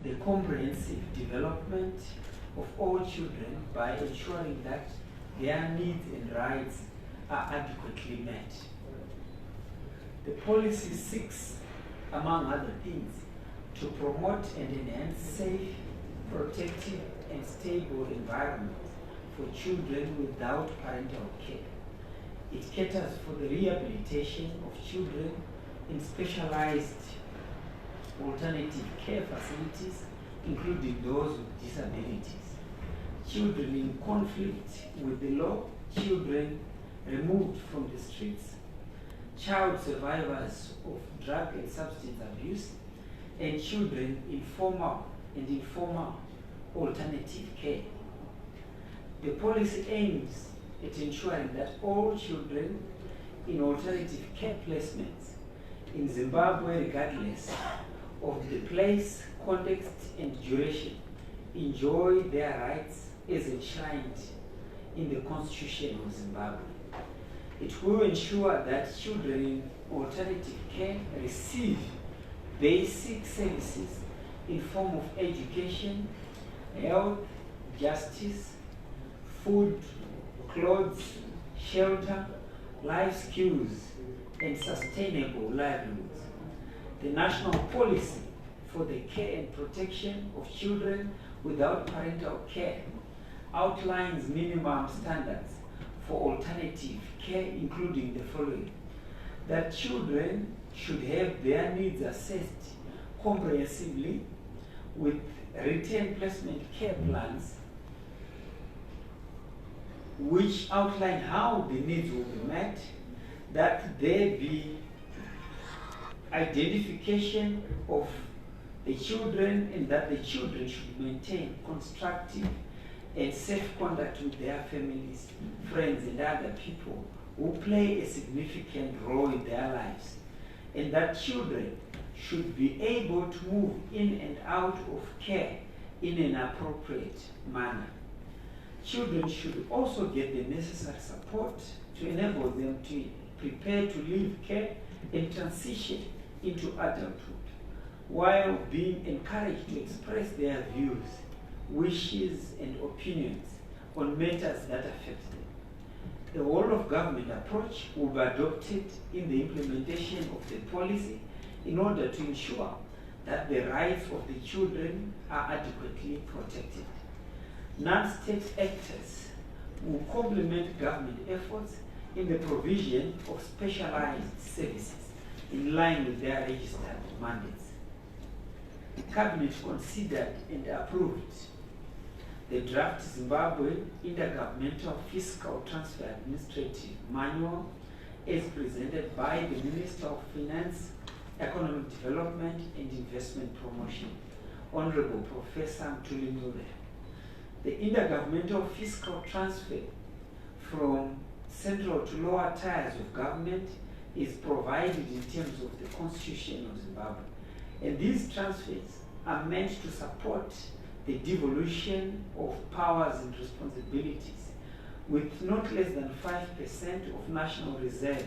the comprehensive development of all children by ensuring that their needs and rights are adequately met. The policy seeks, among other things, to promote and enhance safe, protective, and stable environment for children without parental care. It caters for the rehabilitation of children in specialized alternative care facilities, including those with disabilities, children in conflict with the law, children removed from the streets, child survivors of drug and substance abuse, and children in formal and informal alternative care. The policy aims at ensuring that all children in alternative care placements in Zimbabwe, regardless of the place, context, and duration, enjoy their rights as enshrined in the Constitution of Zimbabwe. It will ensure that children in alternative care receive basic services in form of education, health, justice, food, clothes, shelter, life skills, and sustainable livelihoods. The national policy for the care and protection of children without parental care outlines minimum standards for alternative care, including the following: that children should have their needs assessed comprehensively with written placement care plans which outline how the needs will be met, that there be identification of the children, and that the children should maintain constructive and safe contact with their families, friends, and other people who play a significant role in their lives, and that children should be able to move in and out of care in an appropriate manner. Children should also get the necessary support to enable them to prepare to leave care and transition into adulthood, while being encouraged to express their views, wishes, and opinions on matters that affect them. The whole-of-government approach will be adopted in the implementation of the policy in order to ensure that the rights of the children are adequately protected. Non-state actors will complement government efforts in the provision of specialized services in line with their registered mandates. The Cabinet considered and approved the draft Zimbabwe Intergovernmental Fiscal Transfer Administrative Manual as presented by the Minister of Finance, Economic Development and Investment Promotion, Honourable Professor Mtuli. The intergovernmental fiscal transfer from central to lower tiers of government is provided in terms of the Constitution of Zimbabwe. And these transfers are meant to support the devolution of powers and responsibilities, with not less than 5% of national reserves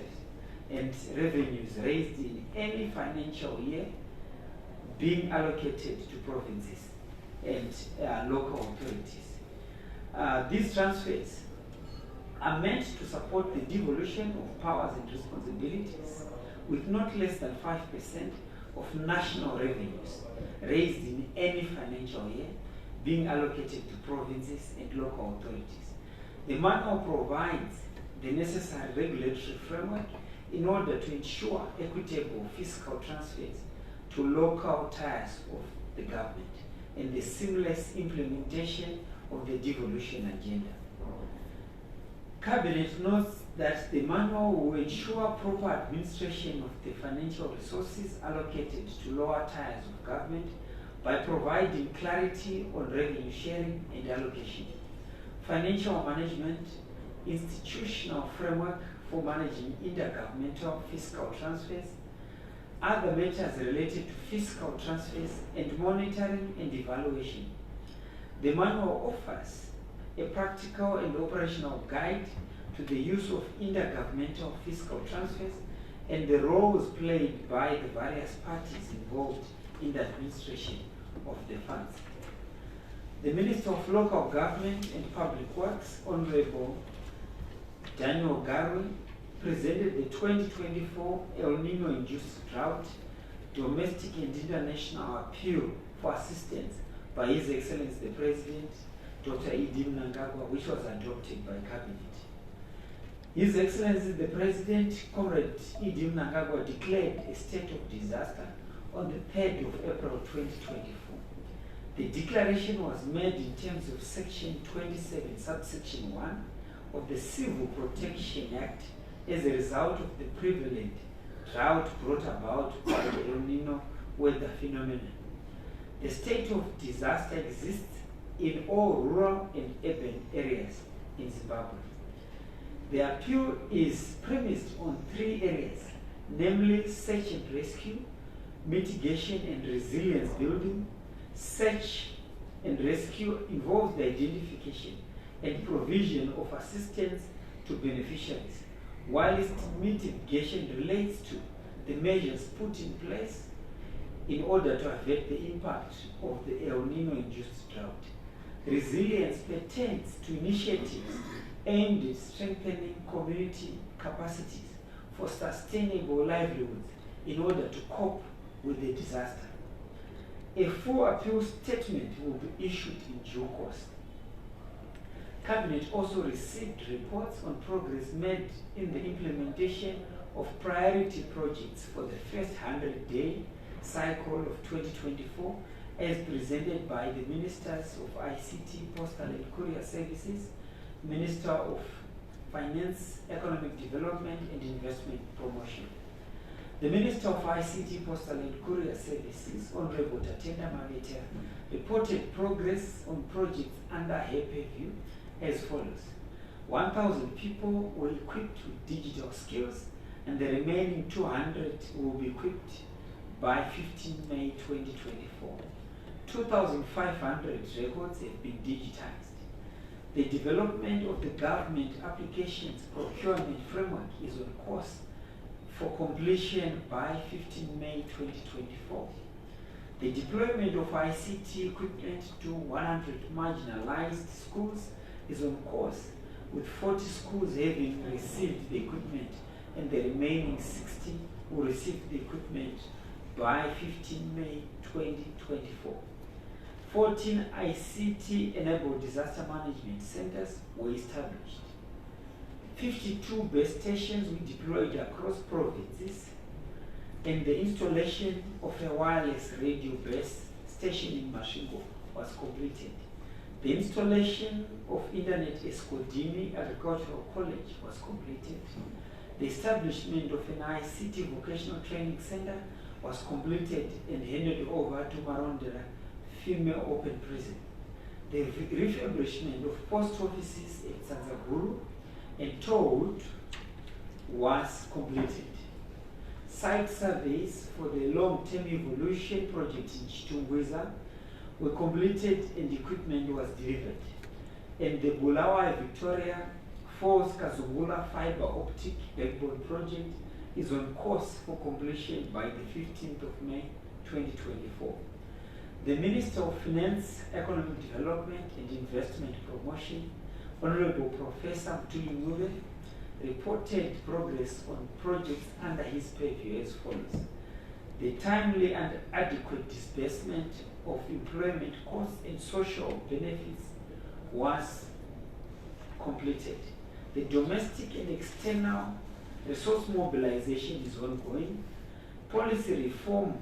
and revenues raised in any financial year being allocated to provinces and local authorities. These transfers are meant to support the devolution of powers and responsibilities with not less than 5% of national revenues raised in any financial year being allocated to provinces and local authorities. The manual provides the necessary regulatory framework in order to ensure equitable fiscal transfers to local tiers of the government and the seamless implementation of the devolution agenda. Cabinet notes that the manual will ensure proper administration of the financial resources allocated to lower tiers of government by providing clarity on revenue sharing and allocation, financial management, institutional framework for managing intergovernmental fiscal transfers, other matters related to fiscal transfers, and monitoring and evaluation. The manual offers a practical and operational guide to the use of intergovernmental fiscal transfers and the roles played by the various parties involved in the administration of the funds. The Minister of Local Government and Public Works, Honourable Daniel Garwe, presented the 2024 El Nino-induced drought, domestic and international appeal for assistance by His Excellency the President, Dr. E.D. Mnangagwa, which was adopted by Cabinet. His Excellency the President, Comrade E.D. Mnangagwa, declared a state of disaster on the 3rd of April 2024. The declaration was made in terms of Section 27, subsection 1 of the Civil Protection Act as a result of the prevalent drought brought about by the El Nino weather phenomenon. The state of disaster exists in all rural and urban areas in Zimbabwe. The appeal is premised on 3 areas, namely search and rescue, mitigation and resilience building. Search and rescue involves the identification and provision of assistance to beneficiaries, whilst mitigation relates to the measures put in place in order to avert the impact of the El Nino-induced drought. Resilience pertains to initiatives aimed at strengthening community capacities for sustainable livelihoods in order to cope with the disaster. A full appeal statement will be issued in due course. Cabinet also received reports on progress made in the implementation of priority projects for the first 100-day cycle of 2024, as presented by the Ministers of ICT, Postal and Courier Services, Minister of Finance, Economic Development and Investment Promotion. The Minister of ICT, Postal and Courier Services, Honourable Tatenda Mavete, reported progress on projects under her purview as follows. 1,000 people were equipped with digital skills, and the remaining 200 will be equipped by 15 May 2024. 2,500 records have been digitized. The development of the government applications procurement framework is on course for completion by 15 May 2024. The deployment of ICT equipment to 100 marginalized schools is on course, with 40 schools having received the equipment and the remaining 60 will receive the equipment by 15 May 2024. 14 ICT-enabled disaster management centers were established. 52 base stations were deployed across provinces, and the installation of a wireless radio base station in Mashingo was completed. The installation of Internet Eskodini Agricultural College was completed. The establishment of an ICT vocational training center was completed and handed over to Marondera Female Open Prison. The refurbishment of post offices at Sanzaguru and Toad was completed. Site surveys for the long-term evolution project in Chitungwiza were completed and equipment was delivered. And the Bulawayo Victoria Falls Kazungula fiber optic backbone project is on course for completion by the 15th of May 2024. The Minister of Finance, Economic Development and Investment Promotion, Honourable Professor Mtuli Ngube, reported progress on projects under his purview as follows. The timely and adequate disbursement of employment costs and social benefits was completed. The domestic and external resource mobilization is ongoing. Policy reform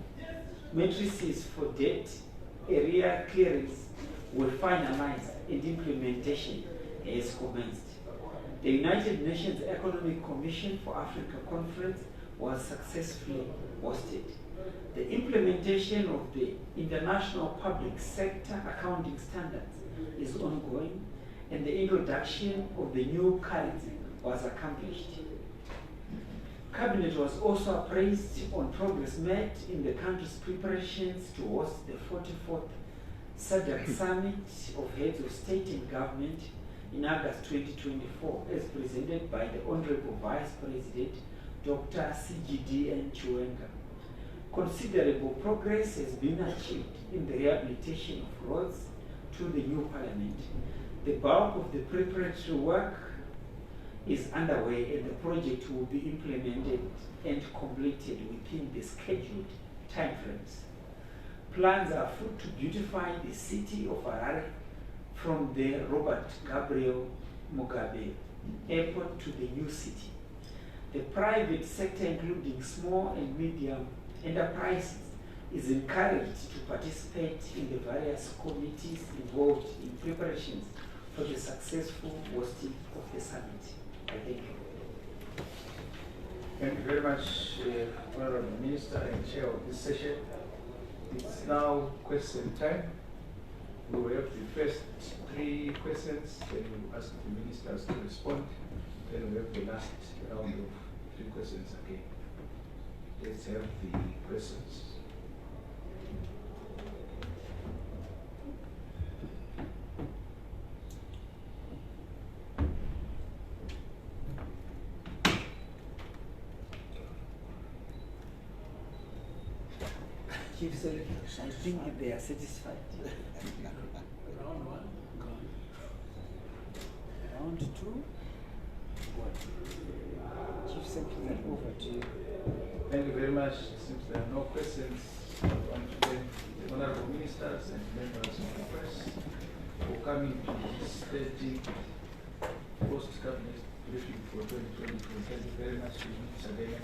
matrices for debt area clearance were finalized and implementation has commenced. The United Nations Economic Commission for Africa Conference was successfully hosted. The implementation of the International Public Sector Accounting Standards is ongoing, and the introduction of the new currency was accomplished. Cabinet was also appraised on progress made in the country's preparations to host the 44th SADC Summit of Heads of State and Government in August 2024, as presented by the Honourable Vice President, Dr. K.C.D. and Chiwenga. Considerable progress has been achieved in the rehabilitation of roads to the new parliament. The bulk of the preparatory work is underway and the project will be implemented and completed within the scheduled timeframes. Plans are afoot to beautify the city of Harare from the Robert Gabriel Mugabe Airport to the new city. The private sector, including small and medium enterprises, is encouraged to participate in the various committees involved in preparations for the successful hosting of the summit. I thank you. Thank you very much, Honourable Minister and Chair of this session. It's now question time. We will have the first 3 questions, then we will ask the ministers to respond. Then we have the last round of 3 questions again. Let's have the questions. Chief Secretary, I think they are satisfied. Round 1, gone. Round 2, what? Chief Secretary, over to you. Thank you very much. Since there are no questions, I want to thank the Honourable Ministers and members of the press for coming to this 13th post-cabinet briefing for 2020. Thank you very much. We meet again.